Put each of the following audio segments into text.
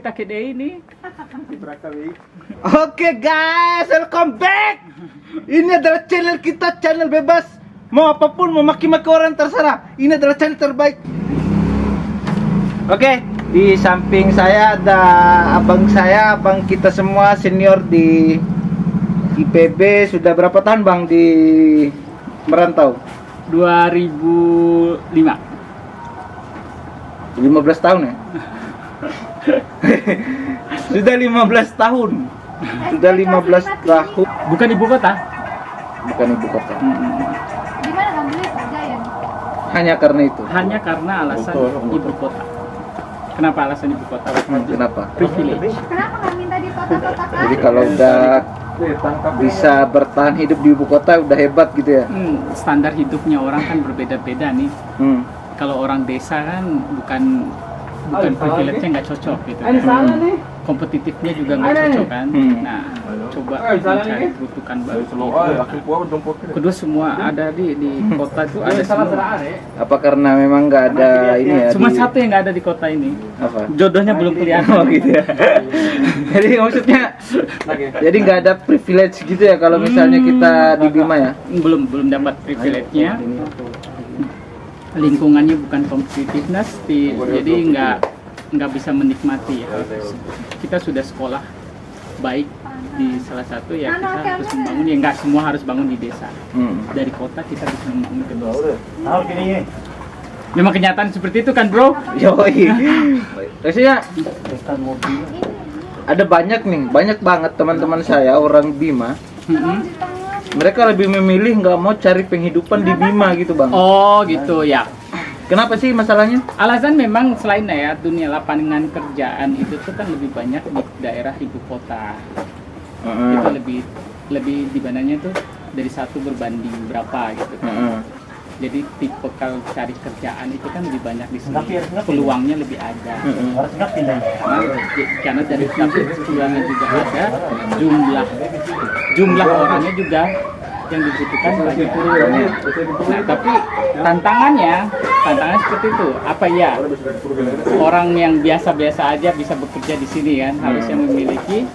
Takede ini. Oke guys, welcome back. Ini adalah channel kita, channel bebas. Mau apapun, mau maki-maki orang terserah. Ini adalah channel terbaik. Oke, di samping saya ada abang saya, abang kita semua senior di IPB. Sudah berapa tahun bang di merantau? 2005. 15 tahun ya? Sudah 15 tahun. Sudah 15 tahun. Bukan ibu kota. Bukan ibu kota. Gimana kamu beli kerja ya? Hanya karena itu. Hanya karena alasan ibu kota. Kenapa alasan ibu kota? Kenapa? Privilege. Kenapa nggak minta di kota-kota? Jadi kalau udah bisa bertahan hidup di ibu kota udah hebat gitu ya. Standar hidupnya orang kan berbeda-beda nih. Kalau orang desa kan bukan privilege-nya nggak cocok gitu. Kompetitifnya juga nggak cocok kan. Nah, coba mencari peruntukan baru. Kedua semua ada di kota itu ada semua. Apa karena memang nggak ada ini ya? Cuma satu yang nggak ada di kota ini. Apa? Jodohnya belum kelihatan. Oh gitu ya. Jadi maksudnya, jadi nggak ada privilege gitu ya kalau misalnya kita di Bima ya? Belum dapat privilege-nya. Lingkungannya bukan competitiveness, jadi nggak bisa menikmati ya. Kita sudah sekolah baik di salah satu ya, kita harus membangun ya, nggak semua harus bangun di desa. Dari kota kita bisa membangun ke desa. Memang kenyataan seperti itu kan bro? Yoi. Rasanya ada banyak banget teman-teman saya orang Bima. Mereka lebih memilih nggak mau cari penghidupan di Bima gitu bang. Oh gitu ya. Kenapa sih masalahnya? Alasan memang selain ya dunia lapangan kerjaan itu tuh kan lebih banyak di daerah ibu kota. Itu lebih dibandingnya tuh dari satu berbanding berapa gitu kan. Jadi tipe kalau cari kerjaan itu kan lebih banyak di sini. Peluangnya lebih ada. Karena dari peluangnya juga ada, jumlah orangnya juga yang dibutuhkan banyak. Nah, tapi tantangannya seperti itu. Apa ya? Orang yang biasa-biasa aja bisa bekerja di sini kan, harusnya memiliki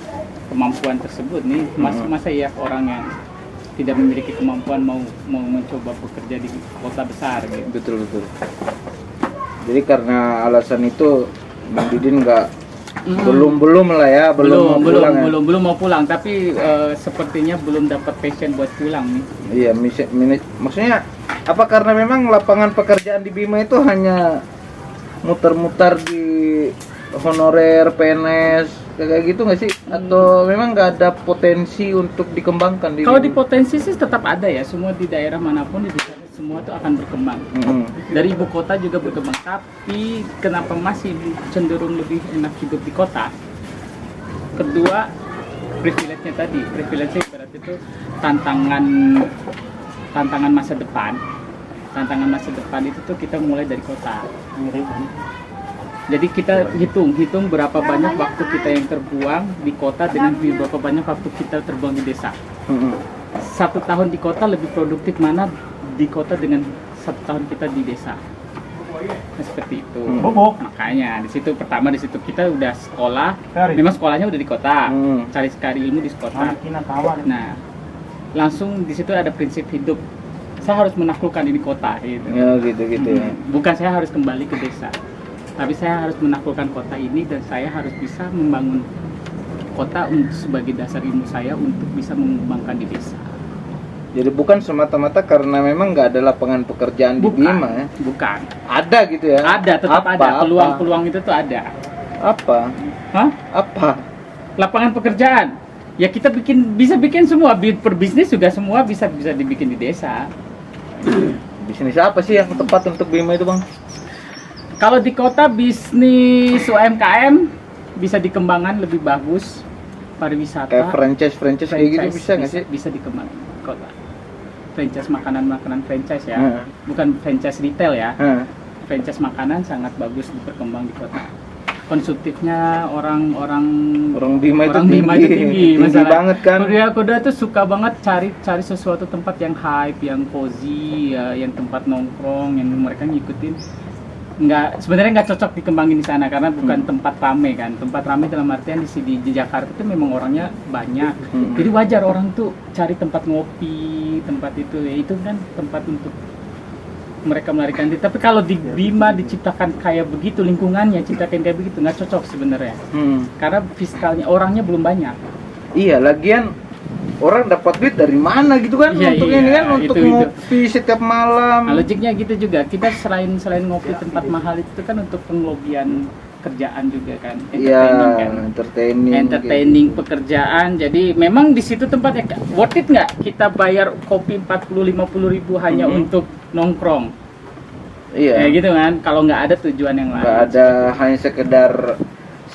kemampuan tersebut nih. Masa ya orang yang tidak memiliki kemampuan mau mencoba bekerja di kota besar gitu. Betul. Jadi karena alasan itu Bang Didin nggak belum lah ya, belum mau pulang, tapi sepertinya belum dapat passion buat pulang nih. Iya, maksudnya apa karena memang lapangan pekerjaan di Bima itu hanya muter-muter di honorer, PNS kayak gitu nggak sih? Atau memang nggak ada potensi untuk dikembangkan? Kalau di potensi sih tetap ada ya, semua di daerah manapun di desa semua itu akan berkembang. Dari ibu kota juga berkembang, tapi kenapa masih cenderung lebih enak hidup di kota? Kedua, privilege-nya tadi, privilege-nya berarti itu tantangan masa depan. Tantangan masa depan itu tuh kita mulai dari kota. Jadi kita hitung berapa banyak waktu kita yang terbuang di kota dengan berapa banyak waktu kita terbuang di desa. 1 tahun di kota lebih produktif mana di kota dengan 1 tahun kita di desa. Nah, seperti itu. Makanya di situ kita udah sekolah. Memang sekolahnya udah di kota. Cari ilmu di kota. Nah, langsung di situ ada prinsip hidup. Saya harus menaklukkan ini kota gitu. Ya gitu ya. Bukan saya harus kembali ke desa. Tapi saya harus menaklukkan kota ini dan saya harus bisa membangun kota sebagai dasar ilmu saya untuk bisa mengembangkan di desa. Jadi bukan semata-mata karena memang nggak ada lapangan pekerjaan di Bima ya? Bukan. Ada gitu ya? Ada, tetap ada. Peluang-peluang itu tuh ada. Apa? Hah? Apa? Lapangan pekerjaan. Ya kita bisa bikin semua. Perbisnis juga semua bisa dibikin di desa. Bisnis apa sih yang tepat untuk Bima itu bang? Kalau di kota bisnis UMKM bisa dikembangkan lebih bagus. Pariwisata. Kayak franchise kayak gitu bisa nggak sih? Bisa dikembangkan di kota. Franchise makanan franchise ya. Bukan franchise retail ya. Franchise makanan sangat bagus berkembang di kota. Konsumtifnya orang Bima itu tinggi banget kan. Kuda tuh suka banget cari sesuatu tempat yang hype, yang cozy, ya, yang tempat nongkrong, yang mereka ngikutin sebenarnya nggak cocok dikembangin di sana karena bukan tempat rame kan. Tempat rame dalam artian di sini di Jakarta itu memang orangnya banyak. Jadi wajar orang tuh cari tempat ngopi, tempat itu ya itu kan tempat untuk mereka melarikan diri. Tapi kalau di Bima diciptakan kayak begitu, lingkungannya ciptakan kayak begitu, nggak cocok sebenarnya. Karena fiskalnya orangnya belum banyak. Iya, lagian orang dapat duit dari mana gitu kan? Iya, untuk iya, ini kan untuk itu. ngopi setiap malam. Nah, logiknya gitu juga. Kita selain ngopi tempat mahal itu kan untuk penglobian kerjaan juga kan. Entertaining kan. Entertaining pekerjaan. Jadi memang di situ tempatnya worth it nggak kita bayar kopi 40-50 ribu hanya untuk nongkrong. Iya. Kayak gitu kan. Kalau nggak ada tujuan yang lain. Nggak ada, hanya sekedar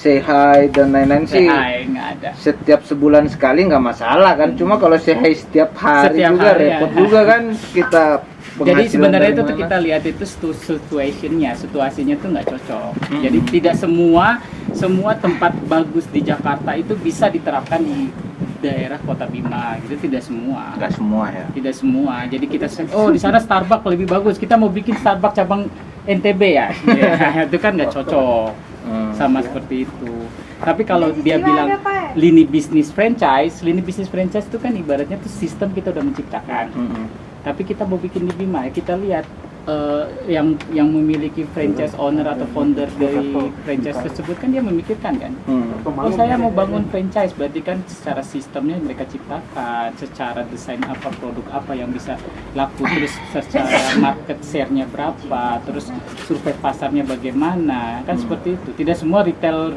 say hi dan lain-lain sih. Nggak ada. Setiap sebulan sekali nggak masalah kan. Cuma kalau say hi setiap hari Setiap juga hari, repot ya. juga kan kita. Jadi sebenarnya dari itu tuh mana. kita lihat itu situasinya tuh nggak cocok. Jadi tidak semua tempat bagus di Jakarta itu bisa diterapkan di daerah Kota Bima. Gitu tidak semua. Nggak semua ya. Tidak semua. Jadi kita di sana Starbucks lebih bagus. Kita mau bikin Starbucks cabang NTB ya. Ya itu kan nggak cocok. Sama seperti itu. Tapi kalau dia bilang lini bisnis franchise itu kan ibaratnya tuh sistem kita udah menciptakan. Tapi kita mau bikin di Bima ya, kita lihat yang memiliki franchise owner atau founder dari franchise tersebut kan dia memikirkan kan. Oh saya mau bangun franchise, berarti kan secara sistemnya mereka ciptakan, secara desain apa, produk apa yang bisa laku, terus secara market share-nya berapa, terus survei pasarnya bagaimana, kan seperti itu. Tidak semua retail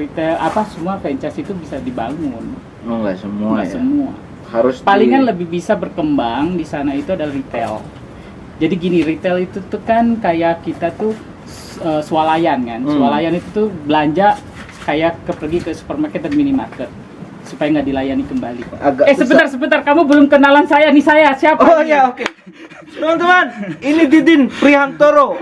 semua franchise itu bisa dibangun. Oh, nggak semua Nggak ya. semua. Harus Palingan lebih bisa berkembang di sana itu adalah retail. Jadi gini, retail itu tuh kan kayak kita tuh swalayan kan. Swalayan itu tuh belanja kayak pergi ke supermarket dan minimarket supaya nggak dilayani kembali. Sebentar, kamu belum kenalan saya nih, saya siapa? Oh nih? ya, oke. Teman-teman, ini Didin Prihantoro.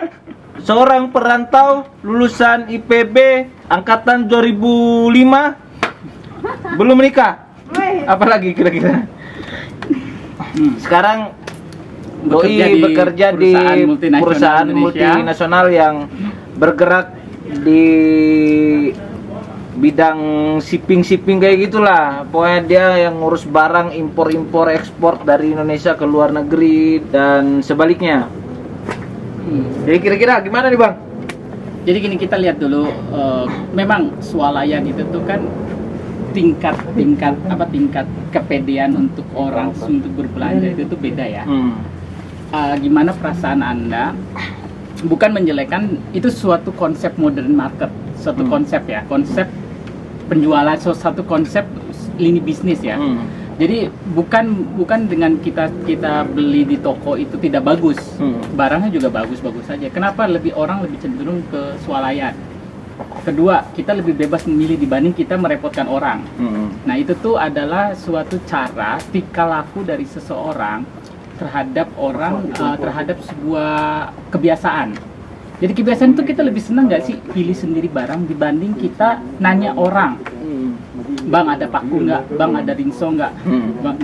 Seorang perantau lulusan IPB angkatan 2005. Belum menikah. Apalagi kira-kira? Sekarang bekerja di perusahaan multinasional yang bergerak di bidang shipping kayak gitulah. Pokoknya dia yang ngurus barang impor ekspor dari Indonesia ke luar negeri dan sebaliknya. Jadi kira-kira gimana nih Bang? Jadi gini, kita lihat dulu, memang swalayan itu tuh kan tingkat kepedean untuk orang untuk berbelanja itu tuh beda ya. Gimana perasaan Anda? Bukan menjelekkan, itu suatu konsep modern market, suatu konsep penjualan, suatu konsep lini bisnis ya. Jadi bukan dengan kita beli di toko itu tidak bagus, barangnya juga bagus saja. Kenapa orang lebih cenderung ke swalayan? Kedua, kita lebih bebas memilih dibanding kita merepotkan orang. Nah itu tuh adalah suatu cara tingkah laku dari seseorang terhadap terhadap sebuah kebiasaan. Jadi kebiasaan itu kita lebih senang nggak sih pilih sendiri barang dibanding kita nanya orang, Bang ada paku nggak, Bang ada rinso nggak,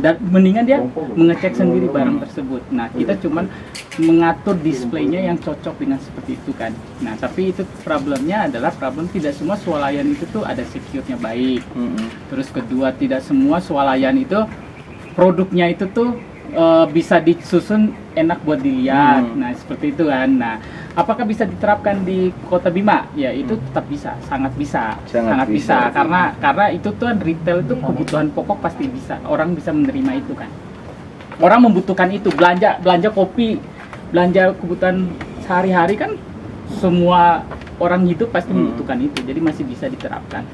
dan mendingan dia mengecek sendiri barang tersebut. Nah kita cuman mengatur displaynya yang cocok dengan seperti itu kan. Nah tapi itu problemnya adalah tidak semua swalayan itu tuh ada secure-nya baik. Terus kedua, tidak semua swalayan itu produknya itu tuh bisa disusun enak buat dilihat. Nah seperti itu kan. Nah apakah bisa diterapkan di Kota Bima? Ya itu tetap bisa, sangat bisa. Karena itu tuh retail itu kebutuhan pokok, pasti bisa, orang bisa menerima itu kan. Orang membutuhkan itu, belanja kopi, belanja kebutuhan sehari-hari kan, semua orang hidup pasti membutuhkan itu, jadi masih bisa diterapkan.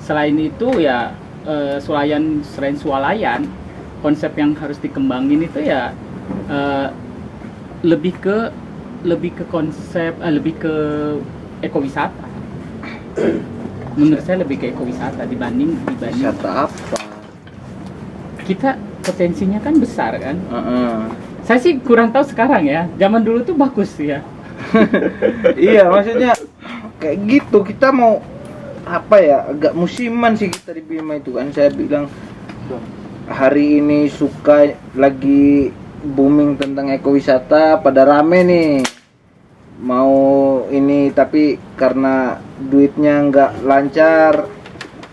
Selain itu ya selain swalayan, konsep yang harus dikembangin itu ya lebih ke konsep lebih ke ekowisata. Menurut saya lebih ke ekowisata dibanding Wisata apa? Kita potensinya kan besar kan. Saya sih kurang tahu sekarang ya. Zaman dulu tuh bagus ya. Iya, maksudnya kayak gitu. Kita mau apa ya? Agak musiman sih kita di Bima itu kan. Saya bilang hari ini suka lagi booming tentang ekowisata, pada rame nih. Mau ini tapi karena duitnya nggak lancar,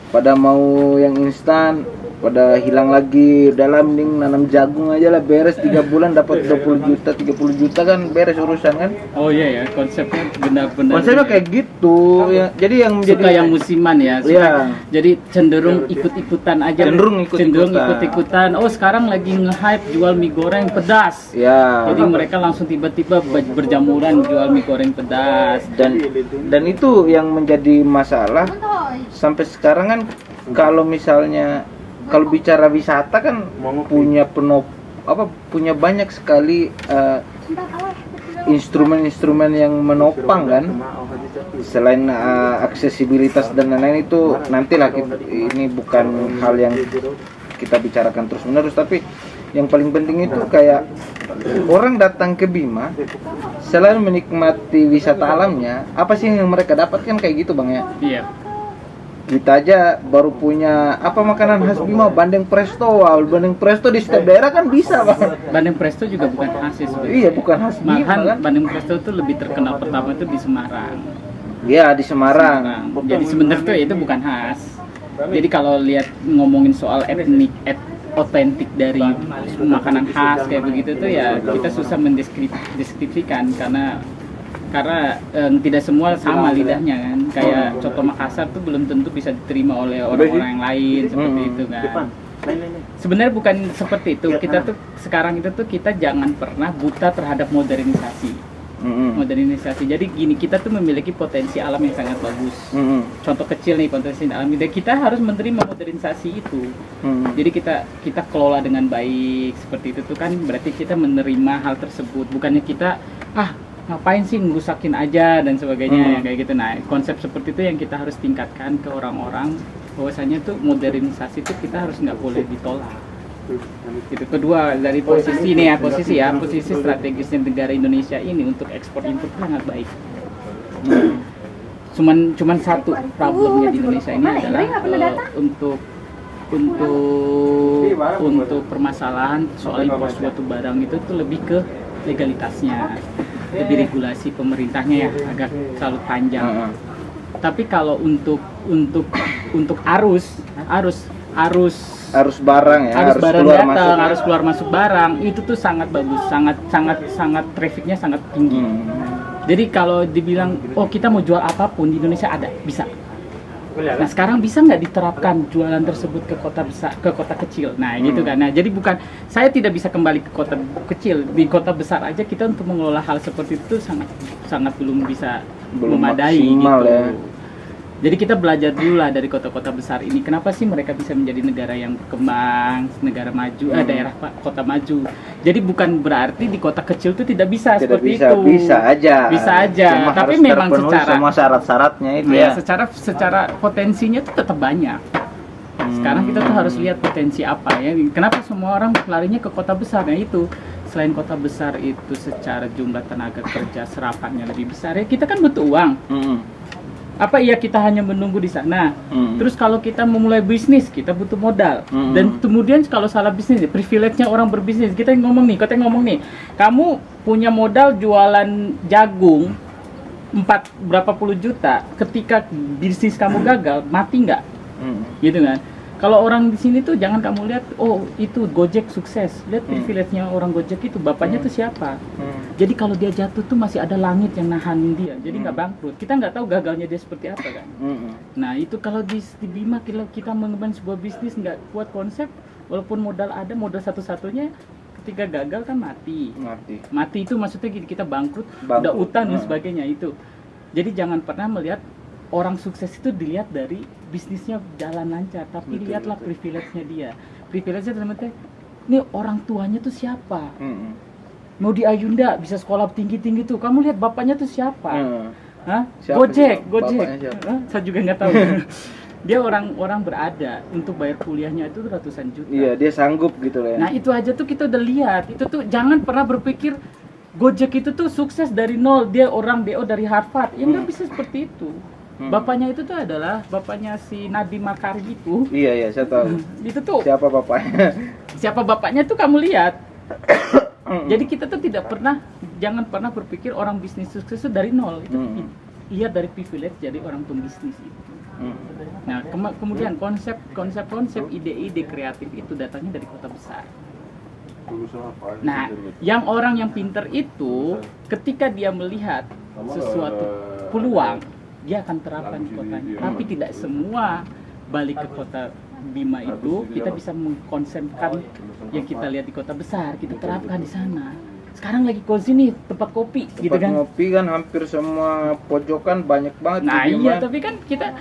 pada mau yang instan, pada hilang lagi. Udah lah, mending nanam jagung aja lah, beres 3 bulan dapat 20 juta 30 juta kan beres urusan kan. Oh iya ya, konsepnya benar-benar Konsepnya kayak gitu ya. Jadi yang menjadi suka yang musiman ya, suka, Iya. jadi cenderung ikut-ikutan aja, Cenderung ikut-ikutan. ikut-ikutan. Oh sekarang lagi nge-hype jual mie goreng pedas, ya. jadi mereka langsung tiba-tiba berjamuran jual mie goreng pedas. dan itu yang menjadi masalah sampai sekarang kan. Kalau misalnya kalau bicara wisata kan punya banyak sekali instrumen-instrumen yang menopang kan. Selain aksesibilitas dan lain-lain itu nantilah ini bukan hal yang kita bicarakan terus-menerus, tapi yang paling penting itu kayak orang datang ke Bima selain menikmati wisata alamnya, apa sih yang mereka dapatkan kayak gitu Bang ya? Iya. Kita aja baru punya makanan khas Bima, bandeng presto. Wow, bandeng presto di setiap daerah kan bisa Bang. Bandeng presto juga bukan khas ya sebenarnya. Iya, bukan khas Bima Malahan kan. bandeng presto itu lebih terkenal pertama itu di Semarang. Iya, di Semarang. Jadi sebenarnya tuh itu bukan khas. Jadi kalau lihat ngomongin soal otentik dari makanan khas kayak begitu tuh ya kita susah mendeskripsikan karena tidak semua sama lidahnya kan. Kayak coto Makassar tuh belum tentu bisa diterima oleh orang-orang yang lain seperti itu kan. Sebenarnya bukan seperti itu. Kita tuh sekarang itu tuh kita jangan pernah buta terhadap modernisasi. Jadi gini, kita tuh memiliki potensi alam yang sangat bagus. Contoh kecil nih potensi alam, dan kita harus menerima modernisasi itu. Jadi kita kelola dengan baik seperti itu tuh kan, berarti kita menerima hal tersebut. Bukannya kita ngapain sih ngerusakin aja dan sebagainya kayak gitu. Nah konsep seperti itu yang kita harus tingkatkan ke orang-orang, bahwasanya tuh modernisasi itu kita harus nggak boleh ditolak. Itu kedua dari posisi strategisnya negara Indonesia ini untuk ekspor impor sangat baik. Cuman satu problemnya di Indonesia ini adalah untuk permasalahan soal impor suatu barang itu tuh lebih ke legalitasnya, lebih regulasi pemerintahnya ya agak selalu panjang. Tapi kalau untuk arus barang ya, harus keluar masuk barang itu tuh sangat bagus, sangat trafficnya sangat tinggi. Jadi kalau dibilang kita mau jual apapun di Indonesia ada, bisa. Nah sekarang bisa nggak diterapkan jualan tersebut ke kota besar, ke kota kecil? Nah gitu kan. Nah jadi bukan saya tidak bisa kembali ke kota kecil, di kota besar aja kita untuk mengelola hal seperti itu sangat belum bisa memadai gitu. Ya. Jadi kita belajar dulu lah dari kota-kota besar ini. Kenapa sih mereka bisa menjadi negara yang berkembang, negara maju, daerah kota maju. Jadi bukan berarti di kota kecil itu tidak bisa seperti itu. Bisa aja. Cuma tapi memang secara semua syarat-syaratnya itu ya. Secara potensinya itu tetap banyak. Sekarang kita tuh harus lihat potensi apa ya. Kenapa semua orang larinya ke kota besar? Nah itu selain kota besar itu secara jumlah tenaga kerja serapannya lebih besar ya, kita kan butuh uang. Apa iya kita hanya menunggu di sana? Terus kalau kita memulai bisnis, kita butuh modal. Dan kemudian kalau salah bisnis, privilege-nya orang berbisnis. Kita ngomong nih, kamu punya modal jualan jagung berapa puluh juta, ketika bisnis kamu gagal, mati nggak? Gitu kan? Kalau orang di sini tuh jangan kamu lihat, itu Gojek sukses. Lihat privilege-nya orang Gojek itu, bapaknya tuh siapa? Jadi kalau dia jatuh tuh masih ada langit yang nahanin dia, jadi nggak bangkrut. Kita nggak tahu gagalnya dia seperti apa kan. Nah itu kalau di Bima kita mengembangkan sebuah bisnis nggak kuat konsep, walaupun modal ada, modal satu-satunya ketika gagal kan mati itu maksudnya kita bangkrut. Udah utang dan sebagainya itu. Jadi jangan pernah melihat orang sukses itu dilihat dari bisnisnya jalan lancar, tapi lihatlah privilege-nya dia. Privilege-nya dalam arti, ini orang tuanya tuh siapa? Mau di Ayunda bisa sekolah tinggi-tinggi tuh, kamu lihat bapaknya tuh siapa? Gojek. Saya juga nggak tahu. Dia orang berada untuk bayar kuliahnya itu ratusan juta. Iya, dia sanggup gitu lah ya. Nah itu aja tuh kita udah lihat. Itu tuh jangan pernah berpikir Gojek itu tuh sukses dari nol, dia orang DO dari Harvard. Ya nggak bisa seperti itu. Bapaknya itu tuh adalah bapaknya si Nadiem Makarim itu. Iya, saya tahu. Itu tuh Siapa bapaknya tuh kamu lihat. Jadi kita tuh jangan pernah berpikir orang bisnis sukses itu dari nol. Itu lihat dari privilege jadi orang pembisnis itu. Nah, kemudian konsep ide-ide kreatif itu datangnya dari kota besar. Nah, orang yang pinter itu ketika dia melihat sesuatu peluang, dia akan terapkan di kotanya. Tapi tidak semua balik ke kota Bima itu kita bisa mengkonsepkan yang kita lihat di kota besar, kita terapkan di sana. Sekarang lagi cozy nih, tempat kopi gitu kan. Ngopi kan hampir semua pojokan banyak banget. Nah iya, tapi kan kita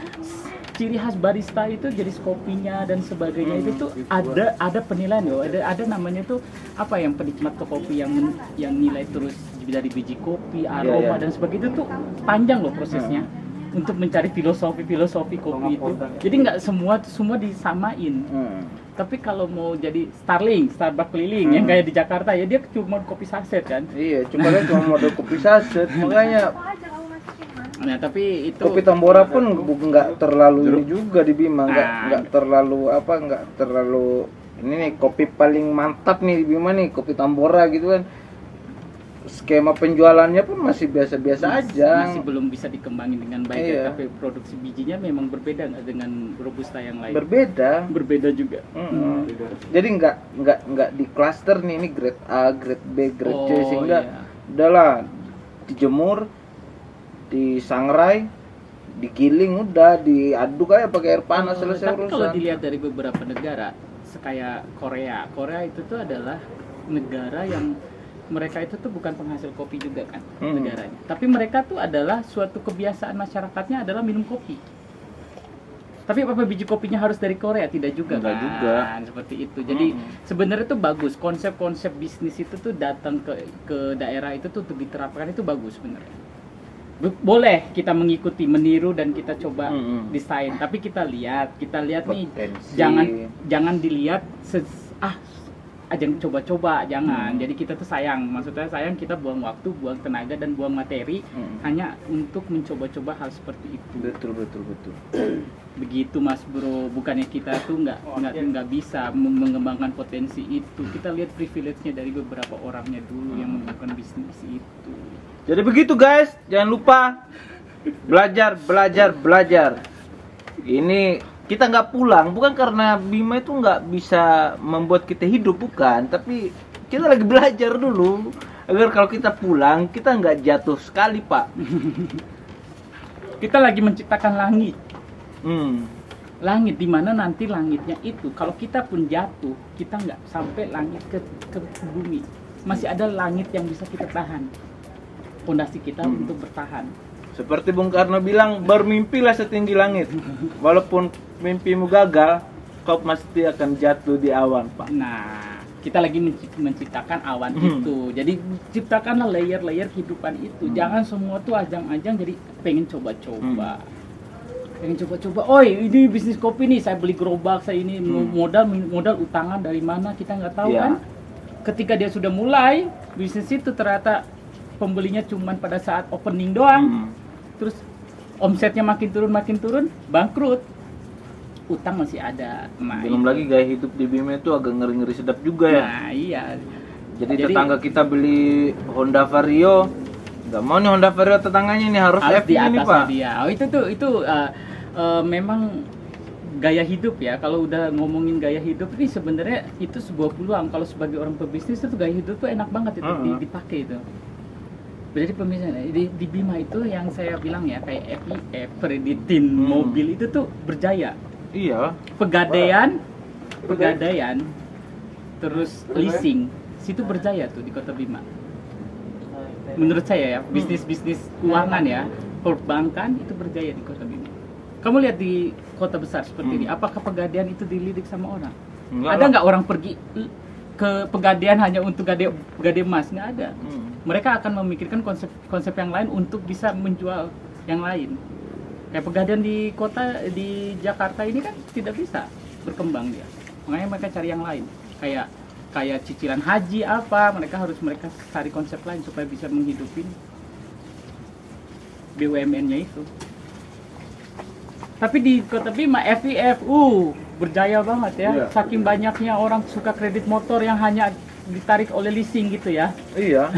ciri khas barista itu jadi kopinya dan sebagainya itu tuh ada penilaian loh, ada namanya tuh apa yang penikmat ke kopi yang nilai terus dari biji kopi, aroma dan sebagainya itu tuh panjang loh prosesnya untuk mencari filosofi kopi itu. Jadi nggak semua disamain. Tapi kalau mau jadi Starbucks keliling yang kayak di Jakarta ya dia cuma kopi saset kan. Iya, cuma model kopi saset makanya. Apa aja kamu masukin, Man? Nah, tapi itu Kopi Tambora pun nggak terlalu ini juga di Bima, nggak terlalu ini nih kopi paling mantap nih di Bima nih kopi Tambora gitu kan. Skema penjualannya pun masih biasa-biasa aja. Masih belum bisa dikembangin dengan baik Iya. ya, tapi produksi bijinya memang berbeda nggak dengan robusta yang lain. Berbeda juga. Jadi nggak di cluster nih, ini grade A, grade B, grade C, sehingga iya. udahlah dijemur, disangrai, digiling, udah diaduk aja pakai air panas, selesai Tapi kalau urusan. dilihat dari beberapa negara, kayak Korea itu tuh adalah negara yang mereka itu tuh bukan penghasil kopi juga kan negaranya. Tapi mereka tuh adalah suatu kebiasaan masyarakatnya adalah minum kopi. Tapi apa biji kopinya harus dari Korea? Tidak juga Enggak kan? juga. Seperti itu. Jadi sebenarnya tuh bagus konsep-konsep bisnis itu tuh datang ke daerah itu tuh untuk diterapkan itu bagus sebenarnya. Boleh kita mengikuti, meniru dan kita coba desain. Tapi kita lihat nih Potensi. jangan dilihat jangan coba-coba, jangan. Jadi kita tuh maksudnya sayang kita buang waktu, buang tenaga dan buang materi hanya untuk mencoba-coba hal seperti itu. Betul. Begitu Mas Bro, bukannya kita tuh nggak bisa mengembangkan potensi itu. Kita lihat privilege-nya dari beberapa orangnya dulu yang melakukan bisnis itu. Jadi begitu guys, jangan lupa belajar. Ini kita nggak pulang bukan karena Bima itu nggak bisa membuat kita hidup, bukan, tapi kita lagi belajar dulu agar kalau kita pulang kita nggak jatuh sekali, Pak. Kita lagi menciptakan langit di mana nanti langitnya itu kalau kita pun jatuh kita nggak sampai langit ke bumi, masih ada langit yang bisa kita tahan, fondasi kita untuk bertahan. Seperti Bung Karno bilang, bermimpilah setinggi langit. Walaupun mimpimu gagal, kau pasti akan jatuh di awan, Pak. Nah, kita lagi menciptakan awan itu. Jadi ciptakanlah layer-layer kehidupan itu. Jangan semua tuh ajang-ajang jadi pengen coba-coba. Oi, ini bisnis kopi nih, saya beli gerobak, saya ini modal utangan dari mana kita nggak tahu kan. Ketika dia sudah mulai bisnis itu ternyata pembelinya cuman pada saat opening doang. Terus omsetnya makin turun, bangkrut. Utang masih ada. Nah, belum lagi gaya hidup di Bima itu agak ngeri-ngeri sedap juga ya. Nah, iya. Jadi tetangga kita beli Honda Vario, nggak mau nih Honda Vario tetangganya ini harus di FI ini, atasnya Pak. dia. Oh, itu memang gaya hidup ya. Kalau udah ngomongin gaya hidup ini sebenarnya itu sebuah peluang. Kalau sebagai orang pebisnis itu gaya hidup tuh enak banget itu dipakai itu. Jadi pemisalnya di Bima itu yang saya bilang ya kayak FIF, kreditin mobil itu tuh berjaya. Iya. Pegadaian, terus leasing, situ berjaya tuh di Kota Bima. Menurut saya ya, bisnis keuangan ya, perbankan itu berjaya di Kota Bima. Kamu lihat di kota besar seperti ini, apakah pegadaian itu dilirik sama orang? Ada nggak orang pergi ke pegadaian hanya untuk gadai emas? Nggak ada. Mereka akan memikirkan konsep yang lain untuk bisa menjual yang lain. Kayak pegadaian di Jakarta ini kan tidak bisa berkembang dia. Makanya mereka cari yang lain. Kayak cicilan haji mereka cari konsep lain supaya bisa menghidupi BUMN-nya itu. Tapi di Kota Bima FIF berjaya banget ya. Saking banyaknya orang suka kredit motor yang hanya ditarik oleh leasing gitu ya. Iya.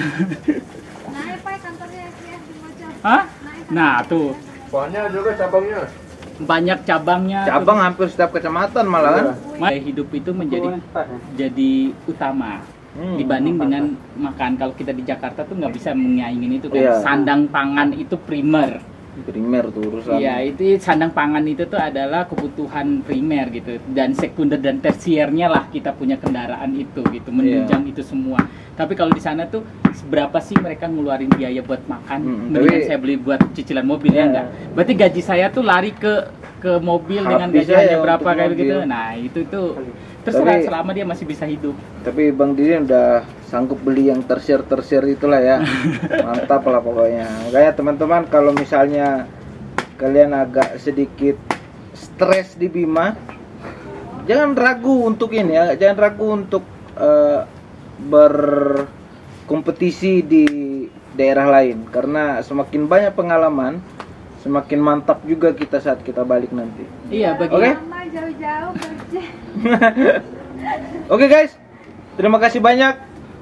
Naik Pak kantornya ya di Bocor. Hah? Naik Nah, tuh Banyak juga cabangnya. banyak cabangnya. Cabang hampir setiap kecamatan malah kan. Gaya hidup itu menjadi utama dibanding dengan makan. Kalau kita di Jakarta tuh nggak bisa menyaingin itu kan. Iya. Sandang pangan itu primer. Primer tuh urusan. Iya, itu sandang pangan itu tuh adalah kebutuhan primer gitu, dan sekunder dan tersiernya lah kita punya kendaraan itu gitu, menunjang itu semua. Tapi kalau di sana tuh seberapa sih mereka ngeluarin biaya buat makan? Mendingan tapi- saya beli buat cicilan mobil ya Iya. enggak. Berarti gaji saya tuh lari ke mobil dengan Habis gaji hanya ya berapa untuk kayak mobil. gitu. Nah, itu tuh terserah Tapi- selama dia masih bisa hidup. Tapi Bang Didin udah sanggup beli yang tersier itulah ya. Mantap lah pokoknya. Makanya teman-teman kalau misalnya kalian agak sedikit stres di Bima, jangan ragu untuk ini ya, jangan ragu untuk berkompetisi di daerah lain, karena semakin banyak pengalaman, semakin mantap juga kita saat kita balik nanti. Iya, bagi Oke. Lama jauh-jauh kerja. Oke guys, terima kasih banyak.